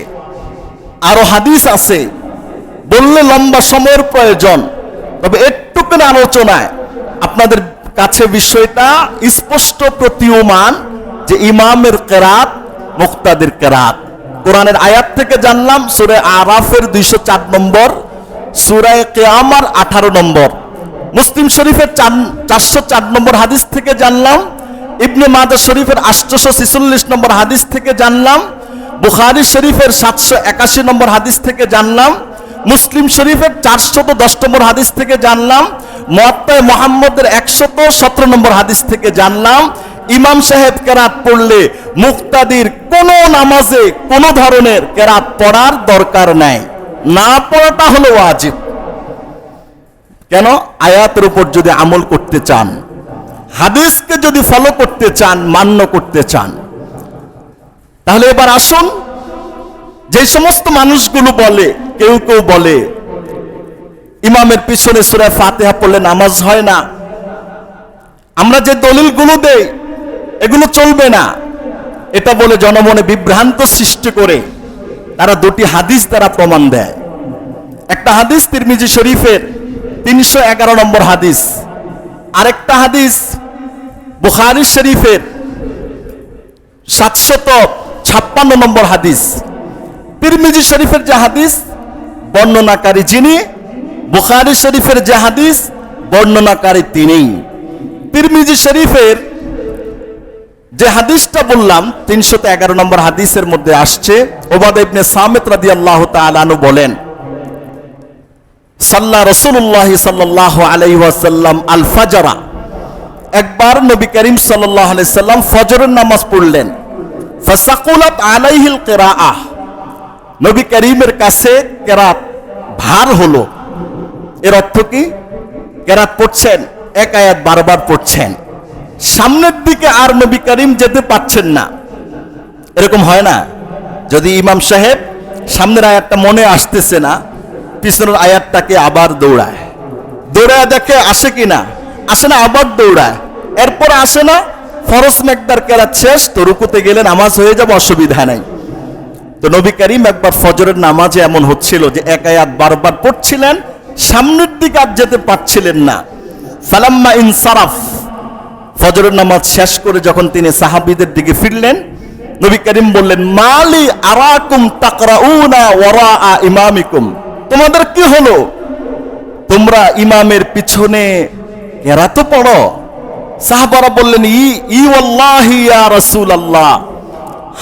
আরো হাদিস আছে, বললে লম্বা সময়ের প্রয়োজন। তবে একটুখানি আলোচনায় আপনাদের কাছে বিষয়টা স্পষ্ট প্রতীয়মান যে ইমামের কিরাত মুক্তাদির কিরাত। কোরআনের আয়াত থেকে জানলাম, সূরা আরাফের 204 নম্বর, সূরা কিয়ামার 18 নম্বর, মুসলিম শরীফের 404 নম্বর হাদিস থেকে জানলাম, ইবনে মাজাহ শরীফের 846 নম্বর হাদিস থেকে জানলাম, বুখারী শরীফের 781 নম্বর হাদিস থেকে জানলাম, মুসলিম শরীফের 410 নম্বর হাদিস থেকে জানলাম, মুয়াত্তা মুহাম্মদের 117 নম্বর হাদিস থেকে জানলাম, ইমাম সাহেব কেরাত পড়লে মুক্তাদির কোন নামাজে কোন ধরনের কেরাত পড়ার দরকার নাই, না পড়াটা হলো ওয়াজিব। কেন? আয়াতের উপর যদি আমল করতে চান, হাদিসকে যদি ফলো করতে চান, মান্য করতে চান, তাহলে এবার আসুন, যে সমস্ত মানুষগুলো বলে, কেউ কেউ বলে ইমামের পিছনে সূরা ফাতিহা পড়লে নামাজ হয় না, আমরা যে দলিলগুলো দেই এগুলো চলবে না। এটা বলে জনমনে বিভ্রান্ত সৃষ্টি করে তারা দুটি হাদিস দ্বারা প্রমাণ দেয়। একটা হাদিস তিরমিজি শরীফের 311 নম্বর হাদিস, আরেকটা হাদিস বুখারী শরীফের 756 নম্বর হাদিস। তিরমিজি শরীফের যে হাদিস বর্ণনাকারী যিনি, বুখারী শরীফের যে হাদিস বর্ণনাকারী তিনিই। তিরমিজি শরীফের যে হাদিসটা বললাম 311 নম্বর হাদিসের মধ্যে আসছে, উবাদা ইবনে সামিত রাদিয়াল্লাহু তাআলা আনহু বলেন, সাল্লা রাসূলুল্লাহ সাল্লাল্লাহু আলাইহি ওয়াসাল্লাম আল ফাজরা, একবার নবী করিম সাল্লাল্লাহু আলাইহি সাল্লাম ফজরের নামাজ পড়লেন। ফাসাকুলাত আলাইহিল কিরাআহ, নবী করিমের কাছে কেরাত ভার হলো। এর অর্থ কি? কেরাত পড়ছেন, এক আয়াত বারবার পড়ছেন, সামনের দিকে আর নবী করিম যেতে পারছেন না। এরকম হয় না? যদি ইমাম সাহেব সামনের আয়াতটা মনে আসতেছে না, পিছনের আয়াতটাকে আবার দৌড়ায়, দৌড়ায় দেখে আসে কিনা, আসে না, আবার দৌড়ায়, এরপর আসে না, ফরজ মেকদার কেরাত শেষ, তো রুকুতে গেলে নামাজ হয়ে যাবে, অসুবিধা নাই। তো নবী করিম একবার ফজরের নামাজে এমন হচ্ছিল যে এক আয়াত বারবার পড়ছিলেন, সামনের দিকে আর যেতে পারছিলেন না। ফালাম্মা ইনসারাফ, ফজরের নামাজ শেষ করে যখন তিনি সাহাবীদের দিকে ফিরলেন, নবী করিম বললেন, মালি আরাকুম তাকরাউনা ওয়ারাআ ইমামিকুম, তোমাদের কি হলো? তোমরা ইমামের পিছনে কেরাত পড়ো? সাহাবারা বললেন, ই ওয়াল্লাহি ইয়া রাসূলুল্লাহ,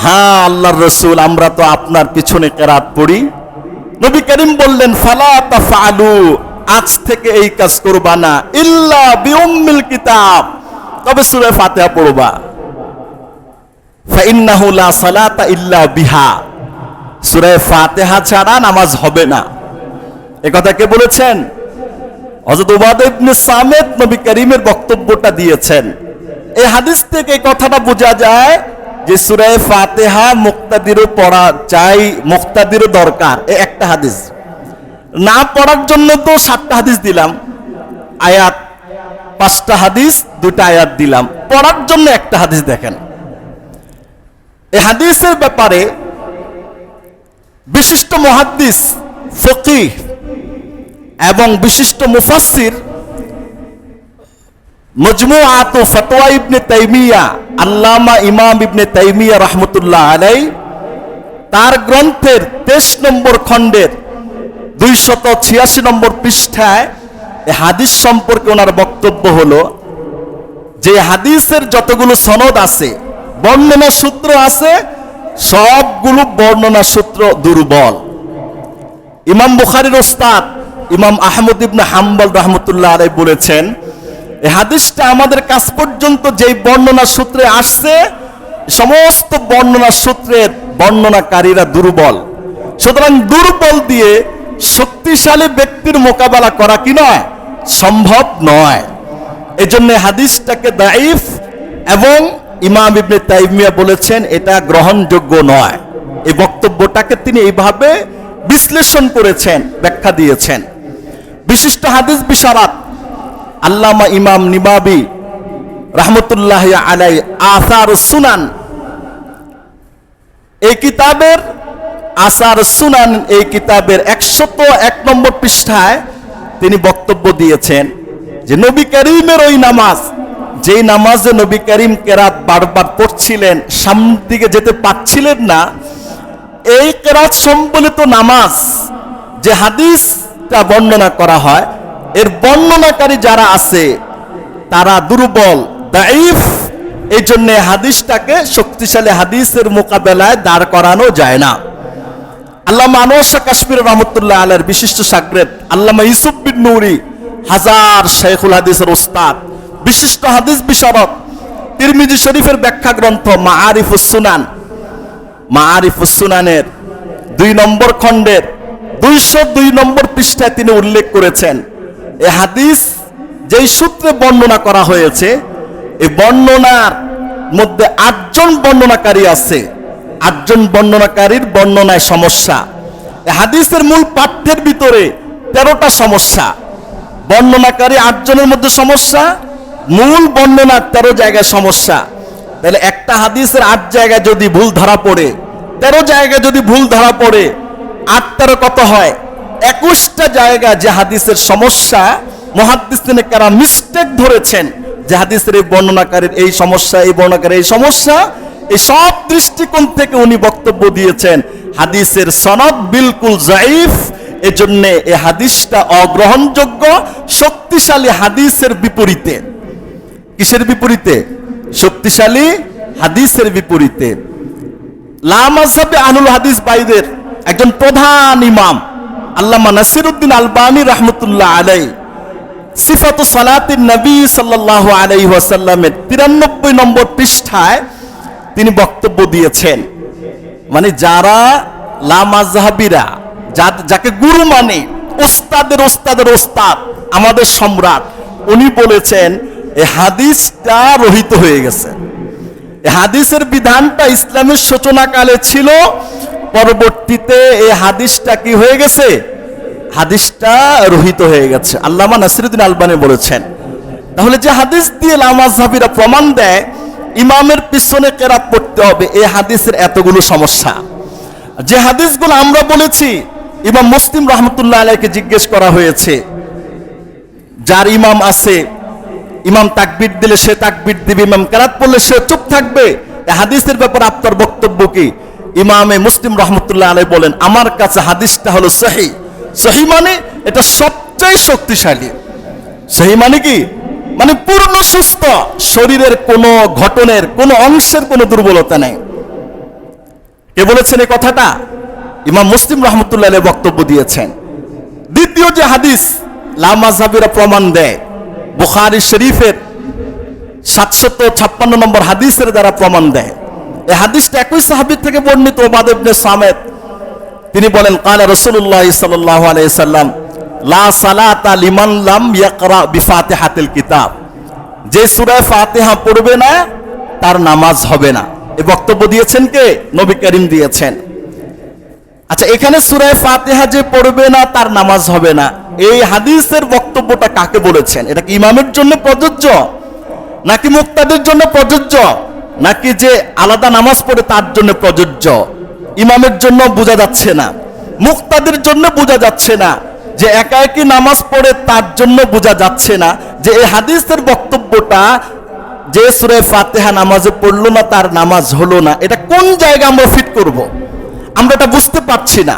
হ্যাঁ আল্লাহর রাসূল, আমরা তো আপনার পিছনে কেরাত পড়ি। নবী করিম বললেন, ফালা তাফআলু, আজ থেকে এই কাজ করবা না, ইল্লা বিউম্মিল কিতাব, তবে সূরা ফাতিহা পড়বা। ফাইন্নাহু লা সালাতা ইল্লা বিহা, সূরা ফাতিহা ছাড়া নামাজ হবে না। এই কথা কে বলেছেন? হযরত উবাদা ইবনে সামিত নবী করিমের বক্তব্যটা দিয়েছেন। এই হাদিস থেকে এই কথাটা বোঝা যায় যে সূরা ফাতিহা মুক্তাদিরও পড়া চাই, মুক্তাদিরও দরকার। এই একটা হাদিস। না পড়ার জন্য তো 7টা হাদিস দিলাম, আয়াত 5টা হাদিস, 2টা আয়াত দিলাম, পড়ার জন্য একটা হাদিস দেখেন। এই হাদিসের ব্যাপারে বিশিষ্ট মুহাদ্দিস, ফকিহ এবং বিশিষ্ট মুফাসসির মজমুআত ফাতওয়া ইবনে তাইমিয়া, আল্লামা ইমাম ইবনে তাইমিয়া রাহমাতুল্লাহ আলাইহি, তার গ্রন্থের 23 নম্বর খণ্ডের 286 নম্বর পৃষ্ঠায় এই হাদিস সম্পর্কে ওনার বক্তব্য হলো যে হাদিসের যতগুলো সনদ আছে, বর্ণনা সূত্র আছে, সবগুলো বর্ণনা সূত্র দুর্বল। ইমাম বুখারীর ওস্তাদ ইমাম আহমদ ইবনে হাম্বল রাহমাতুল্লাহ আলাইহি বলেছেন, এই হাদিসটা আমাদের কাছ পর্যন্ত যেই বর্ণনা সূত্রে আসছে, সমস্ত বর্ণনা সূত্রের বর্ণনাকারীরা দুর্বল। সুতরাং দুর্বল দিয়ে শক্তিশালী ব্যক্তির মোকাবেলা করা কি নয়, সম্ভব নয়। এজন্য হাদিসটাকে দাঈফ, এবং ইমাম ইবনে তাইমিয়া বলেছেন এটা গ্রহণযোগ্য নয়। এই বক্তব্যটাকে তিনি এইভাবে বিশ্লেষণ করেছেন, ব্যাখ্যা দিয়েছেন। বিশিষ্ট হাদিস বিশারদ আল্লামা ইমাম নিবাবি রাহমাতুল্লাহ আলাইহি আসার সুনান, এই কিতাবের আসার সুনান, এই কিতাবের 101 নম্বর পৃষ্ঠায় তিনি বক্তব্য দিয়েছেন যে নবী করিমের ওই নামাজ, যেই নামাজে নবী করিম কেরাত বারবার পড়ছিলেন, সামনের দিকে যেতে পারছিলেন না, এই কেরাত সম্বলিত নামাজ যে হাদিসটা বর্ণনা করা হয়, এর বর্ণনাকারী যারা আছে তারা দুর্বল, দাঈফ। এই জন্য হাদিসটাকে শক্তিশালী হাদিসের মোকাবেলায় দাঁড় করানো যায় না। আল্লামা আনোয়ার শাহ কাশ্মীর রহমতুল্লাহ আলাইহির বিশিষ্ট শাগরেদ আল্লামা ইউসুফ বিন নুরি, হাজার শাইখুল হাদিসের ওস্তাদ, বিশিষ্ট হাদিস বিশারদ, তিরমিজি শরীফের ব্যাখ্যা গ্রন্থ মাআরিফুস সুনান, মাআরিফুস সুনানের 2 নম্বর খণ্ডের 202 নম্বর পৃষ্ঠায় তিনি উল্লেখ করেছেন, এই হাদিস যেই সূত্রে বর্ণনা করা হয়েছে, এই বর্ণনার মধ্যে 8 জন বর্ণনাকারী আছে, 8 জন বর্ণনাকারীর বর্ণনায় সমস্যা। এই হাদিসের মূল পাঠ্যের ভিতরে 13টা সমস্যা। বর্ণনাকারী 8 জনের মধ্যে সমস্যা, মূল বর্ণনার 13 জায়গায় সমস্যা। তাহলে একটা হাদিসের 8 জায়গায় যদি ভুল ধরা পড়ে, 13 জায়গায় যদি ভুল ধরা পড়ে, 8 13 কত হয়? 21টা জায়গা যে হাদিসের সমস্যা মুহাদ্দিসিনে কেরাম মিস্টেক ধরেছেন, যে হাদিসের এই বর্ণনাকারীর এই সমস্যা, এই বর্ণনাকারীর এই সমস্যা, এই সব দৃষ্টিকোণ থেকে উনি বক্তব্য দিয়েছেন হাদিসের সনদ বিলকুল যায়ীফ। এজন্য এই হাদিসটা অগ্রহণযোগ্য, শক্তিশালী হাদিসের বিপরীতে। কিসের বিপরীতে? শক্তিশালী হাদিসের বিপরীতে। লা মাযহাবে আহলুল হাদিস বাইদের একজন প্রধান ইমাম আল্লামা নাসিরউদ্দিন আলবানী রাহমাতুল্লাহ আলাইহি সিফাতু সালাতিন নবী সাল্লাল্লাহু আলাইহি ওয়াসাল্লামের 93 নম্বর পৃষ্ঠায় তিনি বক্তব্য দিয়েছেন। মানে যারা লা মাযহাবিরা, যাকে গুরু মানে, ওস্তাদের ওস্তাদের ওস্তাদ, আমাদের সম্রাট, উনি বলেছেন এই হাদিসটা রহিত হয়ে গেছে। এই হাদিসের বিধানটা ইসলামের সূচনাকালে ছিল, পরবর্তীতে এই হাদিসটা কি হয়ে গেছে? হাদিসটা রহিত হয়ে গেছে। আল্লামা নাসিরউদ্দিন আলবানী বলেছেন। তাহলে যে হাদিস দিয়ে লা মাযহাবিরা প্রমাণ দেয় ইমামের পিছনে কেরাত পড়তে হবে, এই হাদিসের এতগুলো সমস্যা। যে হাদিসগুলো আমরা বলেছি, ইমাম মুসলিম রাহমাতুল্লাহ আলাইহিকে জিজ্ঞেস করা হয়েছে, যার ইমাম আছে, ইমাম তাকবীর দিলে সে তাকবীর দিবে, ইমাম কেরাত পড়লে সে চুপ থাকবে, এই হাদিসের ব্যাপারে আপনার বক্তব্য কি? ইমামে মুসলিম রাহমাতুল্লাহ আলাইহি বলেন, আমার কাছে হাদিসটা হলো সহিহ। সহিহ মানে এটা সবচেয়ে শক্তিশালী। সহিহ মানে কি? মানে পূর্ণ সুস্থ, শরীরের কোনো ঘটনের কোনো অংশের কোনো দুর্বলতা নেই। কে বলেছেন এই কথাটা? ইমাম মুসলিম রাহমাতুল্লাহ আলাইহি বক্তব্য দিয়েছেন। দ্বিতীয় যে হাদিস লা মাযহাবিরা প্রমাণ দেয়, বুখারী শরীফের 756 নম্বর হাদিসের দ্বারা প্রমাণ দেয়। এই হাদিসটা একই সাহাবী থেকে বর্ণিত, উবাদা ইবনে সামিত। তিনি বলেন, ক্বালা রাসূলুল্লাহ সাল্লাল্লাহু আলাইহি সাল্লাম লা সালাতা লিমান লাম ইয়াকরা বিফাতিহাতিল কিতাব। যে সূরা ফাতিহা পড়বে না তার নামাজ হবে না। এই বক্তব্য দিয়েছেন কে? নবী করিম দিয়েছেন। আচ্ছা, এখানে সূরা ফাতিহা যে পড়বে না তার নামাজ হবে না, এই হাদিসের বক্তব্যটা কাকে বলেছেন? এটা কি ইমামের জন্য প্রযোজ্য, নাকি মুক্তাদের জন্য প্রযোজ্য, নাকি যে আলাদা নামাজ পড়ে তার জন্য প্রযোজ্য? ইমামের জন্য বোঝা যাচ্ছে না, মুক্তাদের জন্য বোঝা যাচ্ছে না, যে একা একই নামাজ পড়ে তার জন্য বোঝা যাচ্ছে না যে এই হাদিসের বক্তব্যটা যে সূরা ফাতিহা নামাজে পড়লো না তার নামাজ হলো না, এটা কোন জায়গায় আমরা ফিট করব? আমরা এটা বুঝতে পারছি না।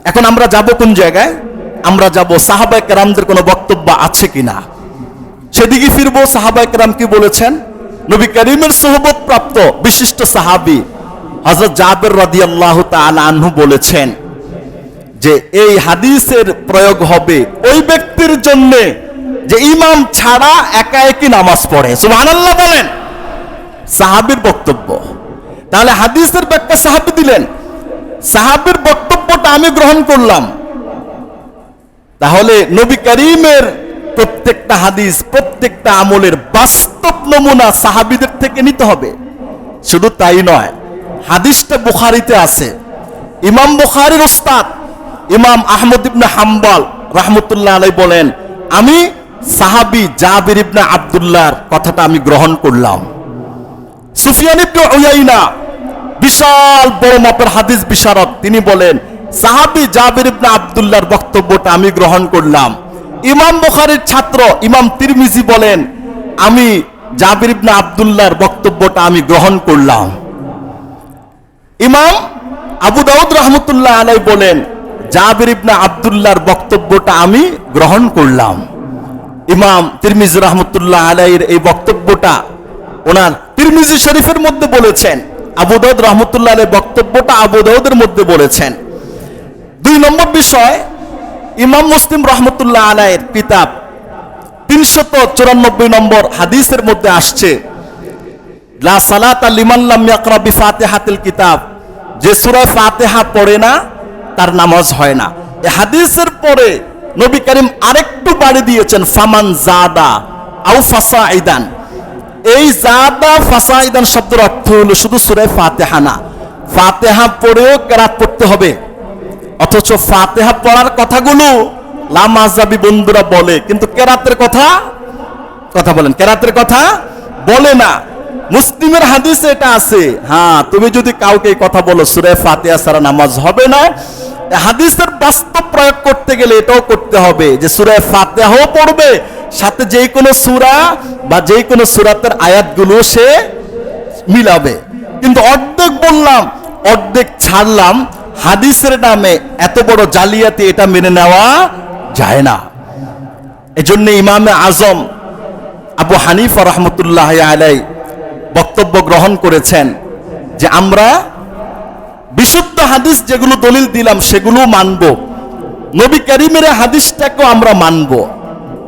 এখন আমরা যাব কোন জায়গায়? আমরা যাব সাহাবায়ে কেরামদের কোনো বক্তব্য আছে কিনা, সেদিকে ফিরবো। সাহাবায়ে কেরাম কি বলেছেন? নবী করিমের সোহবত প্রাপ্ত বিশিষ্ট সাহাবী হযরত জাবের রাদিয়াল্লাহু তাআলা আনহু বলেছেন যে এই হাদিসের প্রয়োগ হবে ওই ব্যক্তির জন্য যে ইমাম ছাড়া একা একই নামাজ পড়ে। সুবহানাল্লাহ বলেন। সাহাবীর বক্তব্য। তাহলে হাদিসের ব্যাখ্যা সাহাবী দিলেন, সাহাবীর বক্তব্যটা আমি গ্রহণ করলাম। তাহলে নবী করিমের প্রত্যেকটা হাদিস, প্রত্যেকটা আমলের বাস্তব নমুনা সাহাবীদের থেকে নিতে হবে। শুধু তাই নয়, হাদিসটা বুখারীতে আছে। ইমাম বুখারীর উস্তাদ ইমাম আহমদ ইবনে হাম্বল রাহমাতুল্লাহ আলাইহি বলেন, আমি সাহাবী জাবির ইবনে আব্দুল্লাহর কথাটা আমি গ্রহণ করলাম। সুফিয়ান ইবনে উয়াইনা বিশাল বড় মাপের হাদিস বিশারদ, তিনি বলেন সাহাবী জাবির ইবনে আব্দুল্লাহর বক্তব্যটা আমি গ্রহণ করলাম। ইমাম বুখারীর ছাত্র ইমাম তিরমিজি বলেন, আমি জাবির ইবনে আব্দুল্লাহর বক্তব্যটা আমি গ্রহণ করলাম। ইমাম আবু দাউদ রাহমাতুল্লাহ আলাইহি বলেন, জাবির ইবনে আব্দুল্লাহর বক্তব্যটা আমি গ্রহণ করলাম। ইমাম তিরমিজি রাহমাতুল্লাহ আলাইহির এই বক্তব্যটা ওনার তিরমিজি শরীফের মধ্যে বলেছেন, আবু দাউদ রাহমাতুল্লাহ আলাইহির বক্তব্যটা আবু দাউদের মধ্যে বলেছেন। 2 নম্বর বিষয়, ইমাম মুসলিম রাহমাতুল্লাহ আলাইহির কিতাব 394 নম্বর হাদিসের মধ্যে আসছে, লা সালাতা লিমান লাম ইয়াকরা বিফাতিহাতিল কিতাব, যে সূরা ফাতিহা পড়ে না তার নামাজ হয় না। এই হাদিসের পরে নবী করিম আরেকটু বাড়ি দিয়েছেন, ফামান জাদা আও ফাসাইদান। এই জাদা ফাসাইদান শব্দের অর্থ হলো শুধু সূরা ফাতিহা না, ফাতিহা পড়েও কেরাত পড়তে হবে। অথচ ফাতিহা পড়ার কথাগুলো লা মাযহাবী বন্ধুরা বলে, কিন্তু কেরাতের কথা বলেন, কেরাতের কথা বলে না। মুসলিমের হাদিসে এটা আছে। হ্যাঁ, তুমি যদি কাউকে এই কথা বলো সূরা ফাতিহা ছাড়া নামাজ হবে না, হাদিসের বাস্তব প্রয়োগ করতে গেলে এটাও করতে হবে যে সূরা ফাতিহাও পড়বে, সাথে যে কোনো সূরা বা যে কোনো সূরাতের আয়াতগুলো সে মিলাবে। কিন্তু অর্ধেক বললাম, অর্ধেক ছাড়লাম, হাদিসের নামে এত বড় জালিয়াতি, এটা মেনে নেওয়া যায় না। এজন্য ইমামে আজম আবু হানিফা রহমতুল্লাহ আলাই বক্তব্য গ্রহণ করেছেন যে আমরা বিশুদ্ধ হাদিস যেগুলো দলিল দিলাম সেগুলো মানব, নবী করিমের হাদিসটাকেও আমরা মানব।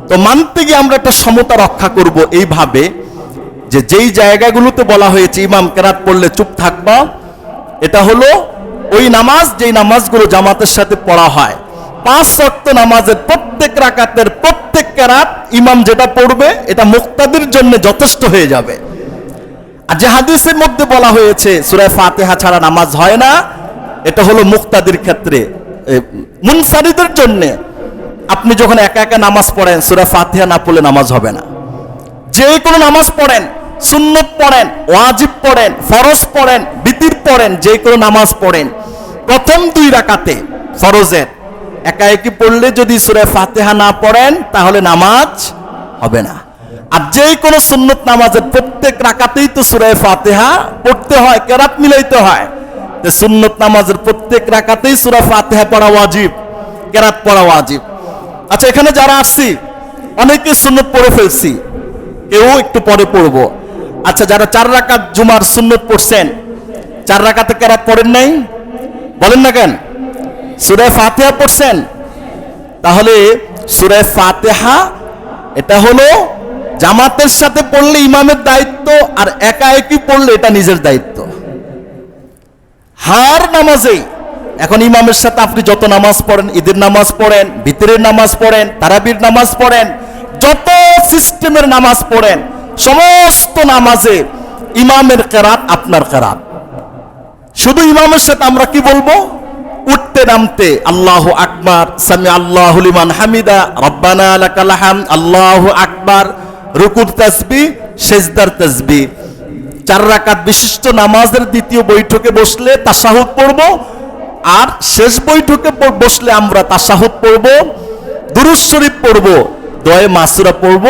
তো মানতে গিয়ে আমরা একটা সমতা রক্ষা করব এইভাবে যে যেই জায়গাগুলোতে বলা হয়েছে ইমাম কেরাত পড়লে চুপ থাকবা, এটা হলো ওই নামাজ যেই নামাজগুলো জামাতের সাথে পড়া হয়। 5 ওয়াক্ত নামাজের প্রত্যেক রাকাতের প্রত্যেক কেরাত ইমাম যেটা পড়বে এটা মুক্তাদির জন্য যথেষ্ট হয়ে যাবে। আর যে হাদিসের মধ্যে বলা হয়েছে সূরা ফাতিহা ছাড়া নামাজ হয় না, এটা হলো মুক্তাদির ক্ষেত্রে, মুনফারিদের জন্য। আপনি যখন একা একা নামাজ পড়েন সূরা ফাতিহা না পড়লে নামাজ হবে না। যে কোনো নামাজ পড়েন, সুন্নত পড়েন, ওয়াজিব পড়েন, ফরজ পড়েন, বিতির পড়েন, যে কোনো নামাজ পড়েন, প্রথম 2 রাকাতে ফরজের একা একই পড়লে যদি সূরা ফাতিহা না পড়েন তাহলে নামাজ হবে না। আর যে কোনো সুন্নত নামাজের প্রত্যেক রাকাতেই তো সূরা ফাতিহা পড়তে হয়, কেরাত মিলাইতে হয়। তো সুন্নত নামাজের প্রত্যেক রাকাতেই সূরা ফাতিহা পড়া ওয়াজিব, কেরাত পড়া ওয়াজিব। আচ্ছা, এখানে যারা আসছি অনেকে সুন্নত পড়ে ফেলছি, কেউ একটু পরে পড়বো। আচ্ছা, যারা 4 রাকাত জুমার সুন্নত পড়ছেন, 4 রাকাতে কেরাত পড়েন নাই, বলেন না কেন? সূরা ফাতিহা পড়ছেন, তাহলে সূরা ফাতিহা এটা হলো জামাতের সাথে পড়লে ইমামের দায়িত্ব, আর একা একই পড়লে এটা নিজের দায়িত্ব। হার নামাজেই এখন ইমামের সাথে আপনি যত নামাজ পড়েন, ঈদের নামাজ পড়েন, ভিতরের নামাজ পড়েন, তারাবির নামাজ পড়েন, যত সিস্টেমের নামাজ পড়েন, সমস্ত নামাজে ইমামের কেরাত আপনার কেরাত। শুধু ইমামের সাথে আমরা কি বলবো? উঠতে নামতে আল্লাহু আকবার, সামি আল্লাহু লিমান হামিদা, রব্বানা লাকাল হামদ, আল্লাহু আকবার, রুকুর তাসবিহ, সিজদার তাসবিহ। 4 রাকাত বিশিষ্ট নামাজের দ্বিতীয় বৈঠকে বসলে তাশাহুদ পড়ব, আর শেষ বৈঠকে বসলে আমরা তাশাহুদ পড়ব, দুরূদ শরীফ পড়ব, দোয়া মাসুরা পড়ব,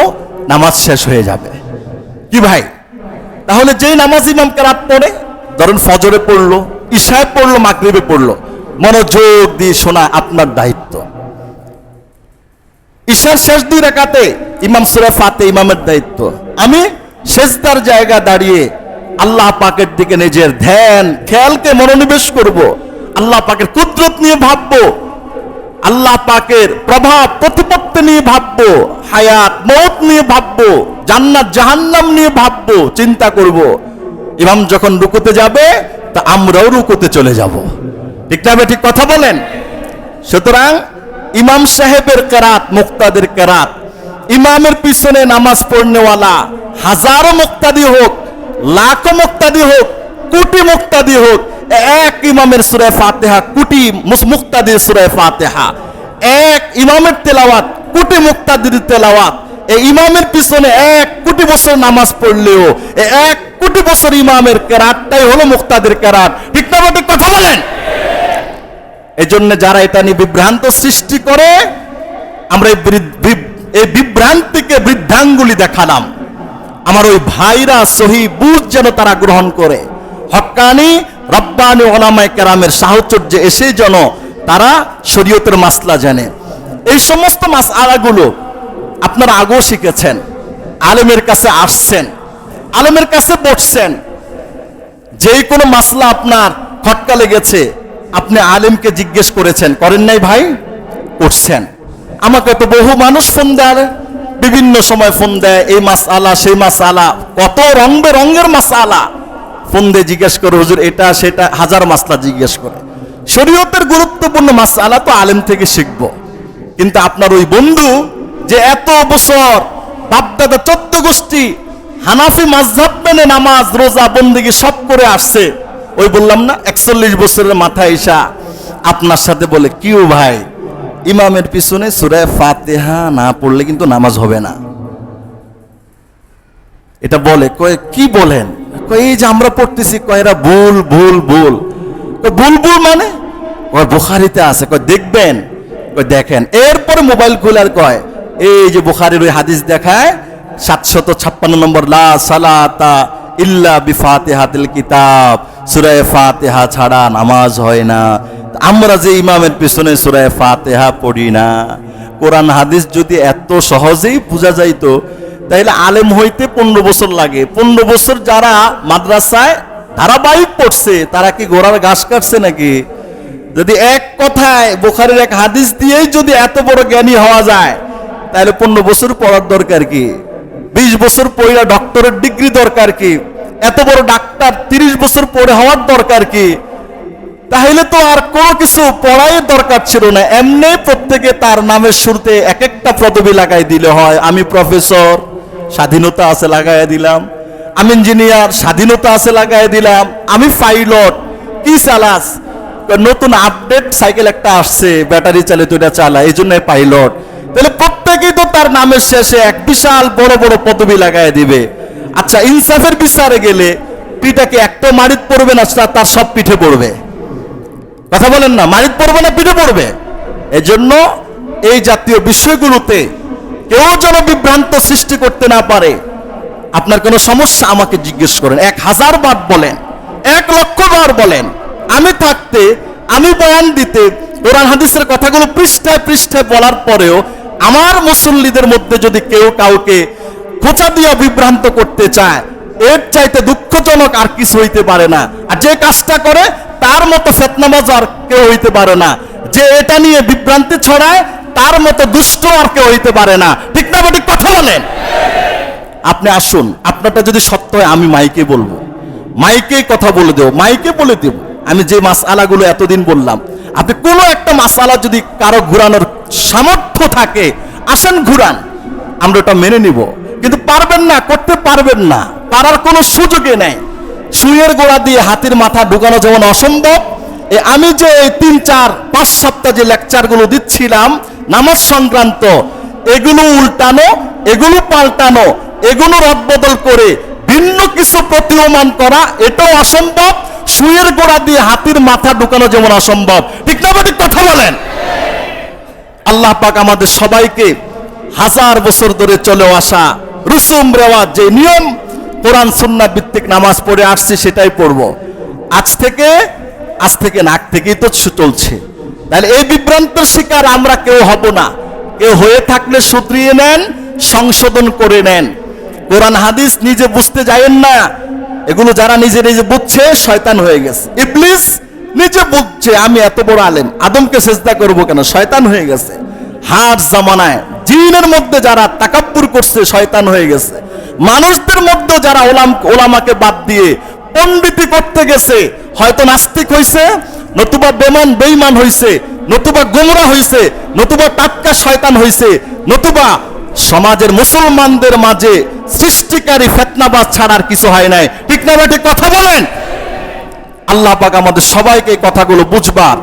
নামাজ শেষ হয়ে যাবে। কি ভাই? তাহলে যেই নামাজ ইমাম কেরাত পড়ে, ধরেন ফজরে পড়লো, ইশায় পড়লো, মাগরিবে পড়লো, মনোযোগ দিয়ে শোনা আপনার দায়িত্ব। ইশার শেষ 2 রাকাতে ইমাম সূরা ফাতিহা ইমামের দায়িত্ব। আমি সেজদার জায়গা দাঁড়িয়ে আল্লাহ পাকের দিকে নিজের ধ্যান খেয়ালকে মনোনিবেশ করব, আল্লাহ পাকের কুদরত নিয়ে ভাববো, আল্লাহ পাকের প্রভাব প্রতিপত্তি নিয়ে ভাববো, হায়াত মওত নিয়ে ভাববো, জান্নাত জাহান্নাম নিয়ে ভাববো, চিন্তা করব। ইমাম যখন রুকুতে যাবে তা আমরাও রুকুতে চলে যাব। ঠিক না? ঠিক কথা বলেন। সুতরাং ইমাম সাহেবের কেরাত, মুক্তাদের কেরাত, ইমামের পিছনে নামাজ পড়নেওয়ালা হাজারো মুক্তাদি হোক, লাখো মুক্তাদি হোক, কোটি মুক্তাদি হোক, এক ইমামের সূরা ফাতিহা কোটি মুক্তাদির সূরা ফাতিহা, এক ইমামের তেলাওয়াত কোটি মুক্তাদির তেলাওয়াত। এই ইমামের পিছনে 1 কোটি বছর নামাজ পড়লেও 1 কোটি বছর ইমামের কেরাতটাই হলো মুক্তাদির কেরাত। ঠিক না? ঠিক কথা বলেন। এই জন্য যারা এটা নিয়ে বিভ্রান্ত সৃষ্টি করে, আমরা এই বিভ্রান্তিকে বৃদ্ধাঙ্গুলি দেখালাম। আমার ওই ভাইরা সহি বুঝ যেন তারা গ্রহণ করে, হক্কানি রব্বানি উলামায়ে কেরামের সাহচর্যে এসে যেন তারা শরীয়তের মাসলা জানে। এই সমস্ত মাসআলাগুলো আপনারা আগেও শিখেছেন, আলেমের কাছে আসছেন, আলেমের কাছে বসছেন, যেই কোনো মাসলা আপনার খটকা লেগেছে আপনি আলেমকে জিজ্ঞেস করেছেন, করেন নাই ভাই? করছেন। আমাকে তো বহু মানুষ ফোন দেয়, বিভিন্ন সময় ফোন দেয়, এই মাসআলা সেই মাসআলা, কত রং বেরঙের মাসআলা ফোন দিয়ে জিজ্ঞেস করে, হুজুর এটা সেটা, হাজার মাসলা জিজ্ঞেস করে। শরীয়তের গুরুত্বপূর্ণ মাসআলা তো আলেম থেকে শিখব। কিন্তু আপনার ওই বন্ধু যে এত বছর বাপদাদা 14 গোষ্ঠী হানাফি মাযহাব মেনে নামাজ রোজা বন্দেগী সব করে আসছে, ওই বললাম না 41 বছরের মাথায় এসা আপনার সাথে বলে, কিউ ভাই ইমামের পিছনে সূরা ফাতিহা না পড়লে কিন্তু নামাজ হবে না। এটা বলে কয় কি বলেন, কয় এই যে আমরা পড়তেছি, কয় এরা ভুল ভুল ভুল। কয় ভুল ভুল মানে? কয় বুখারীতে আছে। কয় দেখবেন? কয় দেখেন। এরপরে মোবাইল খুলার কয় এই যে বুখারীর ওই হাদিস দেখায় 756 নম্বর, লা সালাতা ইল্লা বিফাতিহাতিল কিতাব, সূরা ফাতিহা ছাড়া নামাজ হয় না। আমরা যে ইমামের পিছনে সূরা ফাতিহা পড়ি না। কোরআন হাদিস যদি এত সহজেই বোঝা যাইতো তাইলে আলেম হইতে 15 বছর লাগে। 15 বছর যারা মাদ্রাসায় ধারাবাহিক পড়ছে তারা কি ঘোড়ার ঘাস কাটছে নাকি? যদি এক কথায় বুখারীর এক হাদিস দিয়েই যদি এত বড় জ্ঞানী হওয়া যায় তাহলে 15 বছর পড়ার দরকার কি? 20 বছর পড়া ডক্টরের ডিগ্রি দরকার কি? এত বড় ডাক্তার 30 বছর পড়ে হওয়ার দরকার কি? তাহলে তো আর কোনো কিছু পড়াই দরকার ছিল না। এমনি প্রত্যেকে তার নামের শুরুতে এক একটা পদবি লাগাই দিলে হয়। আমি প্রফেসর, স্বাধীনতা আছে লাগাই দিলাম। আমি ইঞ্জিনিয়ার, স্বাধীনতা আছে লাগাই দিলাম। আমি পাইলট, কি চালাস? নতুন আপডেট সাইকেল একটা আসছে, ব্যাটারি চালিত, এটা চালায়, এই জন্য পাইলট। তাহলে প্রত্যেকেই তো তার নামের শেষে এক বিশাল বড় বড় পদবি লাগাই দিবে। আচ্ছা, ইনসাফের বিচারে গেলে পিঠাকে একটা মারিত পড়বে না, তার সব পিঠে পড়বে। কথা বলেন না? মারিত পড়বে না পিঠে পড়বে। এজন্য এই জাতীয় বিষয়গুলোতে কেউ যেন বিভ্রান্ত সৃষ্টি করতে না পারে। আপনার কোনো সমস্যা আমাকে জিজ্ঞেস করেন, 1000 বার বলেন, 1,00,000 বার বলেন। আমি থাকতে, আমি বয়ান দিতে, কোরআন হাদিসের কথাগুলো পৃষ্ঠায় পৃষ্ঠায় বলার পরেও আমার মুসল্লিদের মধ্যে যদি কেউ কাউকে খোঁচা দিয়ে বিভ্রান্ত করতে চায়, এর চাইতে দুঃখজনক আর কিছু হইতে পারে না। আর যে কাজটা করে তার মতো ফিতনাবাজ আর কেউ হইতে পারে না। যে এটা নিয়ে বিভ্রান্তি ছড়ায় তার মতো দুষ্ট আর কেউ হইতে পারে না। ঠিক না? ঠিক কথা বলেন। আপনি আসুন, আপনারটা যদি সত্য হয় আমি মাইকে বলবো, মাইকে কথা বলে দেব, মাইকে বলে দেব। আমি যে মাসআলাগুলো এতদিন বললাম, আপনি কোনো একটা মাসআলা যদি কারো ঘুরানোর সামর্থ্য থাকে, আসেন ঘুরান, আমরা ওটা মেনে নিব। কিন্তু পারবেন না, করতে পারবেন না, পারার কোনো সুযোগই নেই। সুইয়ের গোড়া দিয়ে হাতির মাথা ঢুকানো যেমন অসম্ভব, আমি যে 3-4-5 সপ্তাহ যে লেকচারগুলো দিচ্ছিলাম নামাজ সংক্রান্ত, এগুলো উল্টানো, এগুলো পাল্টানো, এগুলো রদবদল করে ভিন্ন কিছু প্রতীয়মান করা, এটাও অসম্ভব। সুইয়ের গোড়া দিয়ে হাতির মাথা ঢুকানো যেমন অসম্ভব। ঠিক না? ঠিক কথা বলেন। আল্লাহ পাক আমাদের সবাইকে 1000 বছর ধরে চলে আসা রুসুম রেওয়াজ, যে নিয়ম কোরআন সুন্নাহ ভিত্তিক নামাজ পড়ে আসছি সেটাই পড়ব। আজ থেকে নাক থেকেই তো চলছে। তাহলে এই বিভ্রান্তের শিকার আমরা কেউ হব না। কেউ হয়ে থাকলে শুধরিয়ে নেন, সংশোধন করে নেন। কোরআন হাদিস নিজে বুঝতে যায়েন না। এগুলো যারা নিজে নিজে বুঝছে শয়তান হয়ে গেছে। ইবলিস নিজে বুঝছে আমি এত বড় আলেম, আদমকে সেজদা করব কেন? শয়তান হয়ে গেছে। হার জামানায় জিনের মধ্যে যারা তাকাব্বুর করছে শয়তান হয়ে গেছে। মানুষদের মধ্যে যারা ওলামাকে বাদ দিয়ে পণ্ডিতি করতে গেছে, হয়তো নাস্তিক হইছে, নতুবা বেঈমান হইছে, নতুবা গোমরা হইছে, নতুবা টাটকা শয়তান হইছে, নতুবা সমাজের মুসলমানদের মাঝে সৃষ্টিকারী ফিতনাবাজ ছাড়া আর কিছু হয় নাই। ঠিক না? ঠিক কথা বলেন। আল্লাহ পাক আমাদের সবাইকে এই কথাগুলো বুঝবার,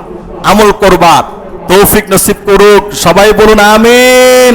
আমল করবার তৌফিক নসিব করুক। সবাই বলুন আমিন।